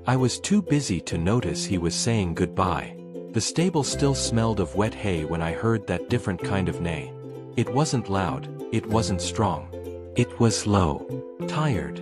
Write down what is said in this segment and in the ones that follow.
I was too busy to notice he was saying goodbye. The stable still smelled of wet hay when I heard that different kind of neigh. It wasn't loud, it wasn't strong. It was low, tired,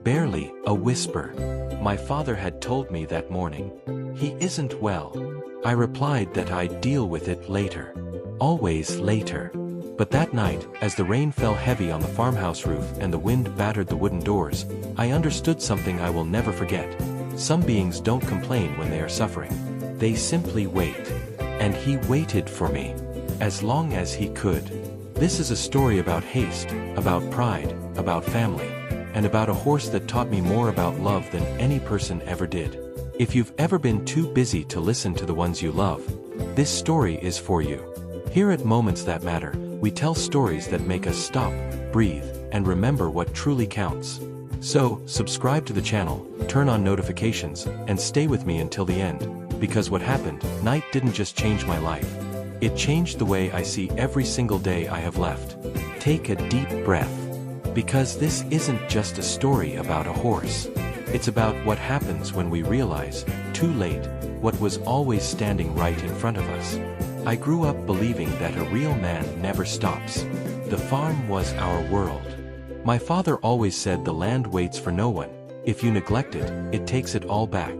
barely a whisper. My father had told me that morning. "He isn't well." I replied that I'd deal with it later. Always later. But that night, as the rain fell heavy on the farmhouse roof and the wind battered the wooden doors, I understood something I will never forget. Some beings don't complain when they are suffering. They simply wait. And he waited for me. As long as he could. This is a story about haste, about pride, about family, and about a horse that taught me more about love than any person ever did. If you've ever been too busy to listen to the ones you love, this story is for you. Here at Moments That Matter, we tell stories that make us stop, breathe, and remember what truly counts. So, subscribe to the channel, turn on notifications, and stay with me until the end, because what happened night didn't just change my life. It changed the way I see every single day I have left. Take a deep breath. Because this isn't just a story about a horse. It's about what happens when we realize, too late, what was always standing right in front of us. I grew up believing that a real man never stops. The farm was our world. My father always said the land waits for no one. If you neglect it, it takes it all back.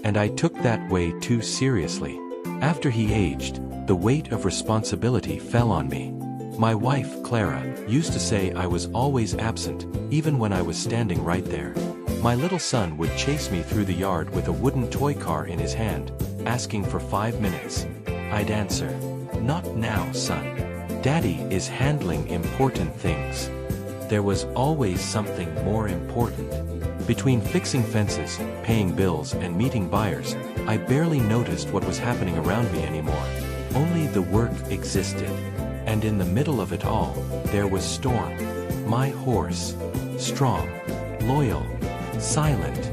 And I took that way too seriously. After he aged, the weight of responsibility fell on me. My wife, Clara, used to say I was always absent, even when I was standing right there. My little son would chase me through the yard with a wooden toy car in his hand, asking for 5 minutes. I'd answer, "Not now, son. Daddy is handling important things." There was always something more important. Between fixing fences, paying bills, and meeting buyers, I barely noticed what was happening around me anymore. Only the work existed. And in the middle of it all, there was Storm. My horse. Strong. Loyal. Silent.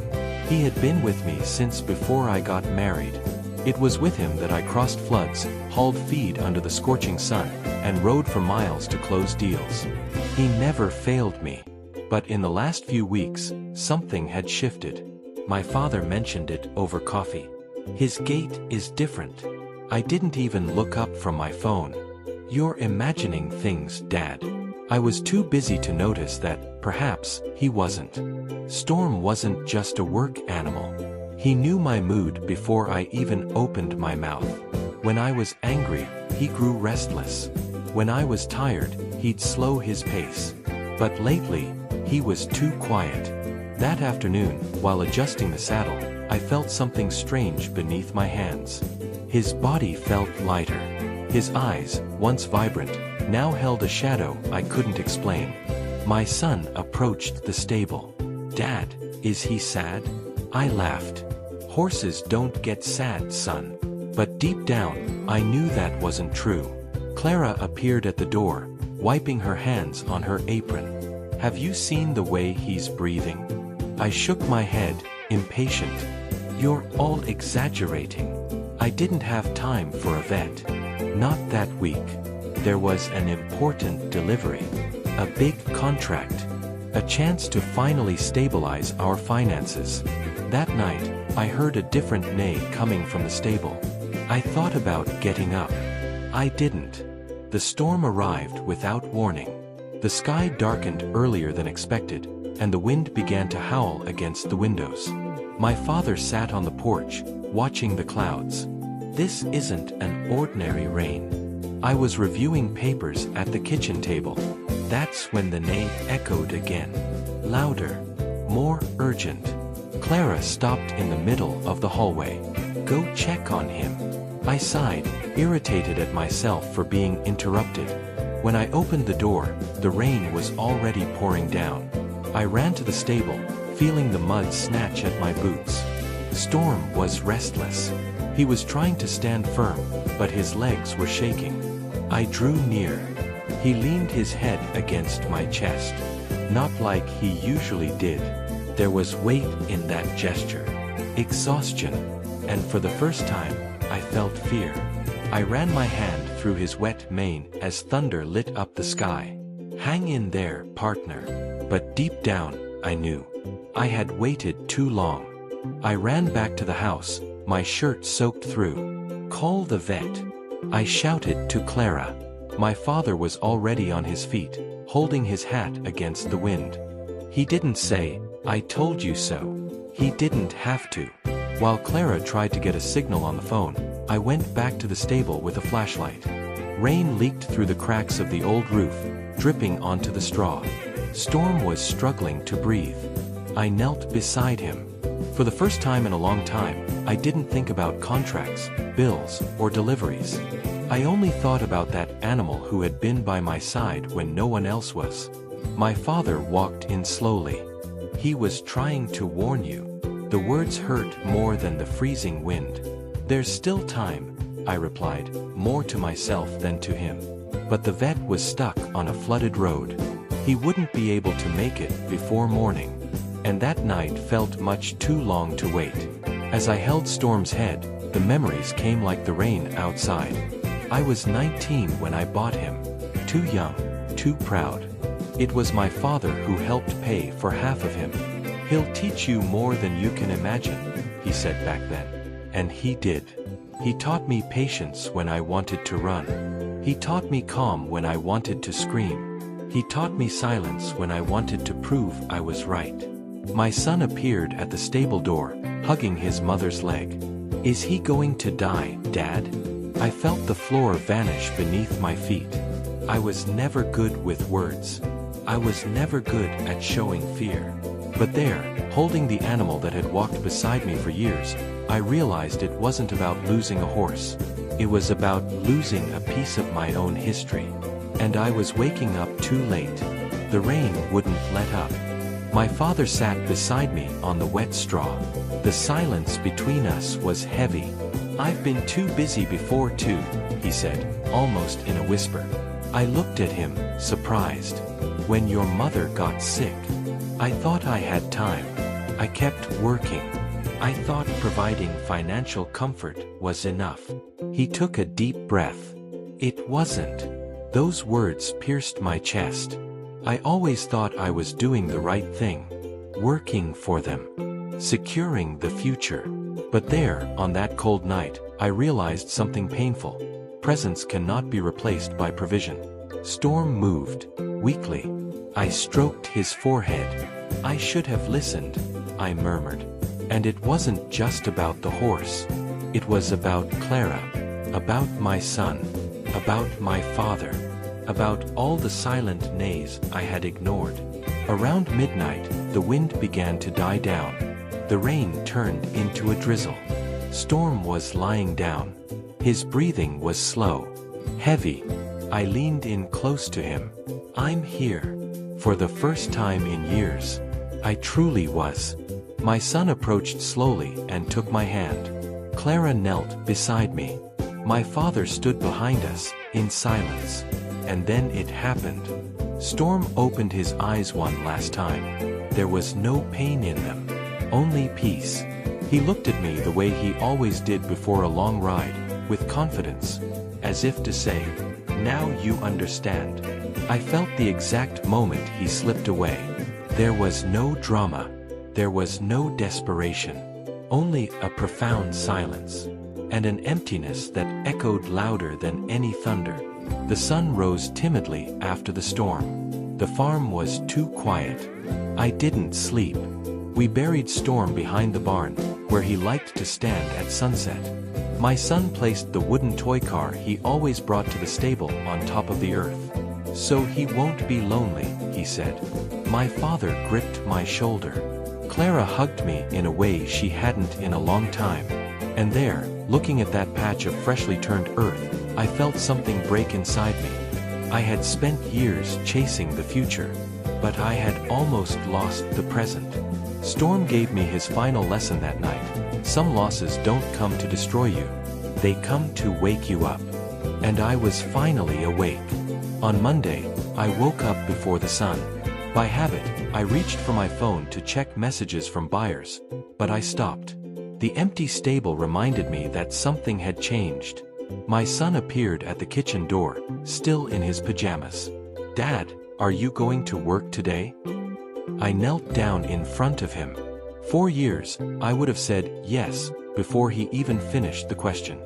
He had been with me since before I got married. It was with him that I crossed floods, hauled feed under the scorching sun, and rode for miles to close deals. He never failed me. But in the last few weeks, something had shifted. My father mentioned it over coffee. His gait is different. I didn't even look up from my phone. "You're imagining things, Dad." I was too busy to notice that, perhaps, he wasn't. Storm wasn't just a work animal. He knew my mood before I even opened my mouth. When I was angry, he grew restless. When I was tired, he'd slow his pace. But lately, he was too quiet. That afternoon, while adjusting the saddle, I felt something strange beneath my hands. His body felt lighter. His eyes, once vibrant, now held a shadow I couldn't explain. My son approached the stable. "Dad, is he sad?" I laughed. "Horses don't get sad, son." But deep down, I knew that wasn't true. Clara appeared at the door, wiping her hands on her apron. "Have you seen the way he's breathing?" I shook my head, impatient. "You're all exaggerating. I didn't have time for a vet. Not that week. There was an important delivery. A big contract. A chance to finally stabilize our finances." That night, I heard a different neigh coming from the stable. I thought about getting up. I didn't. The storm arrived without warning. The sky darkened earlier than expected, and the wind began to howl against the windows. My father sat on the porch, watching the clouds. This isn't an ordinary rain. I was reviewing papers at the kitchen table. That's when the neigh echoed again. Louder. More urgent. Clara stopped in the middle of the hallway. "Go check on him." I sighed, irritated at myself for being interrupted. When I opened the door, the rain was already pouring down. I ran to the stable, feeling the mud snatch at my boots. Storm was restless. He was trying to stand firm, but his legs were shaking. I drew near. He leaned his head against my chest. Not like he usually did. There was weight in that gesture. Exhaustion. And for the first time, I felt fear. I ran my hand through his wet mane as thunder lit up the sky. Hang in there, partner. But deep down, I knew. I had waited too long. I ran back to the house, my shirt soaked through. Call the vet. I shouted to Clara. My father was already on his feet, holding his hat against the wind. He didn't say, "I told you so." He didn't have to. While Clara tried to get a signal on the phone, I went back to the stable with a flashlight. Rain leaked through the cracks of the old roof, dripping onto the straw. Storm was struggling to breathe. I knelt beside him. For the first time in a long time, I didn't think about contracts, bills, or deliveries. I only thought about that animal who had been by my side when no one else was. My father walked in slowly. "He was trying to warn you." The words hurt more than the freezing wind. "There's still time," I replied, more to myself than to him. But the vet was stuck on a flooded road. He wouldn't be able to make it before morning. And that night felt much too long to wait. As I held Storm's head, the memories came like the rain outside. I was 19 when I bought him. Too young, too proud. It was my father who helped pay for half of him. "He'll teach you more than you can imagine," he said back then. And he did. He taught me patience when I wanted to run. He taught me calm when I wanted to scream. He taught me silence when I wanted to prove I was right. My son appeared at the stable door, hugging his mother's leg. "Is he going to die, Dad?" I felt the floor vanish beneath my feet. I was never good with words. I was never good at showing fear. But there, holding the animal that had walked beside me for years, I realized it wasn't about losing a horse. It was about losing a piece of my own history. And I was waking up too late. The rain wouldn't let up. My father sat beside me on the wet straw. The silence between us was heavy. "I've been too busy before too," he said, almost in a whisper. I looked at him, surprised. "When your mother got sick, I thought I had time. I kept working. I thought providing financial comfort was enough." He took a deep breath. "It wasn't." Those words pierced my chest. I always thought I was doing the right thing. Working for them. Securing the future. But there, on that cold night, I realized something painful. Presence cannot be replaced by provision. Storm moved, weakly. I stroked his forehead. "I should have listened," I murmured. And it wasn't just about the horse. It was about Clara. About my son. About my father. About all the silent nays I had ignored. Around midnight, the wind began to die down. The rain turned into a drizzle. Storm was lying down. His breathing was slow. Heavy. I leaned in close to him. "I'm here." For the first time in years. I truly was. My son approached slowly and took my hand. Clara knelt beside me. My father stood behind us, in silence. And then it happened. Storm opened his eyes one last time. There was no pain in them. Only peace. He looked at me the way he always did before a long ride, with confidence. As if to say, "Now you understand." I felt the exact moment he slipped away. There was no drama. There was no desperation. Only a profound silence. And an emptiness that echoed louder than any thunder. The sun rose timidly after the storm. The farm was too quiet. I didn't sleep. We buried Storm behind the barn, where he liked to stand at sunset. My son placed the wooden toy car he always brought to the stable on top of the earth. "So he won't be lonely," he said. My father gripped my shoulder. Clara hugged me in a way she hadn't in a long time. And there, looking at that patch of freshly turned earth, I felt something break inside me. I had spent years chasing the future, but I had almost lost the present. Storm gave me his final lesson that night. Some losses don't come to destroy you. They come to wake you up. And I was finally awake. On Monday, I woke up before the sun. By habit, I reached for my phone to check messages from buyers, but I stopped. The empty stable reminded me that something had changed. My son appeared at the kitchen door, still in his pajamas. "Dad," "Are you going to work today?" I knelt down in front of him. 4 years, I would have said yes, before he even finished the question.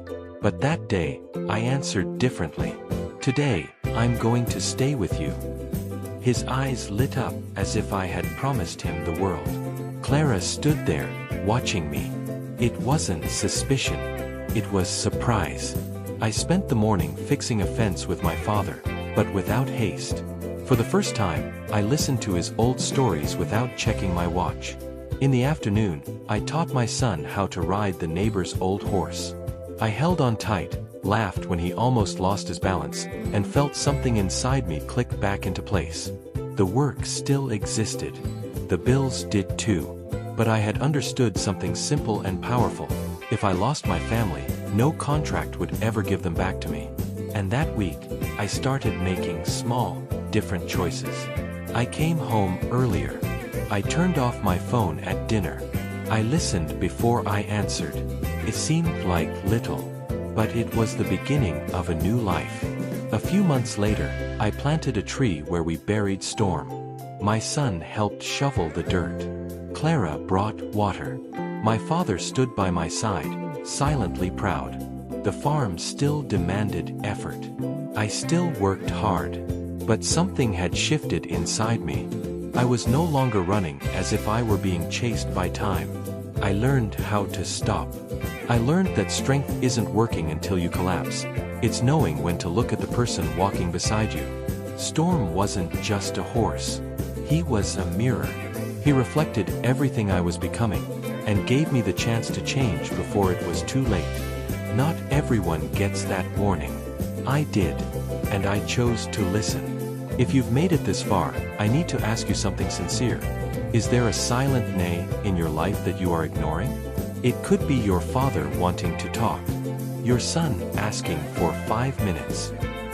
But that day, I answered differently. "Today, I'm going to stay with you." His eyes lit up as if I had promised him the world. Clara stood there, watching me. It wasn't suspicion. It was surprise. I spent the morning fixing a fence with my father, but without haste. For the first time, I listened to his old stories without checking my watch. In the afternoon, I taught my son how to ride the neighbor's old horse. I held on tight, laughed when he almost lost his balance, and felt something inside me click back into place. The work still existed. The bills did too. But I had understood something simple and powerful. If I lost my family, no contract would ever give them back to me. And that week, I started making small, different choices. I came home earlier. I turned off my phone at dinner. I listened before I answered. It seemed like little, but it was the beginning of a new life. A few months later, I planted a tree where we buried Storm. My son helped shovel the dirt. Clara brought water. My father stood by my side, silently proud. The farm still demanded effort. I still worked hard. But something had shifted inside me. I was no longer running as if I were being chased by time. I learned how to stop. I learned that strength isn't working until you collapse. It's knowing when to look at the person walking beside you. Storm wasn't just a horse. He was a mirror. He reflected everything I was becoming, and gave me the chance to change before it was too late. Not everyone gets that warning. I did, and I chose to listen. If you've made it this far, I need to ask you something sincere. Is there a silent nay in your life that you are ignoring? It could be your father wanting to talk, your son asking for 5 minutes,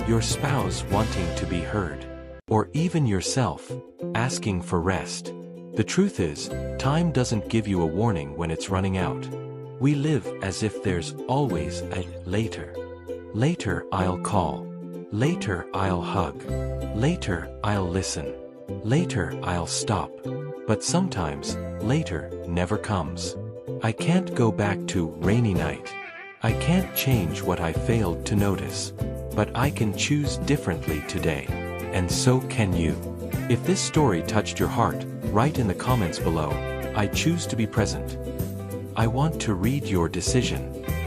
your spouse wanting to be heard, or even yourself asking for rest. The truth is, time doesn't give you a warning when it's running out. We live as if there's always a later. Later I'll call. Later I'll hug. Later I'll listen. Later I'll stop. But sometimes, later never comes. I can't go back to rainy night. I can't change what I failed to notice. But I can choose differently today. And so can you. If this story touched your heart, write in the comments below, "I choose to be present." I want to read your decision.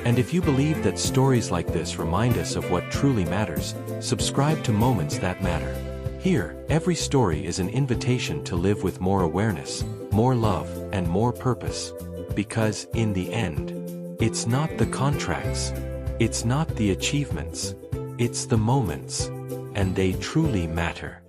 And if you believe that stories like this remind us of what truly matters, subscribe to Moments That Matter. Here, every story is an invitation to live with more awareness, more love, and more purpose. Because, in the end, it's not the contracts, it's not the achievements, it's the moments, and they truly matter.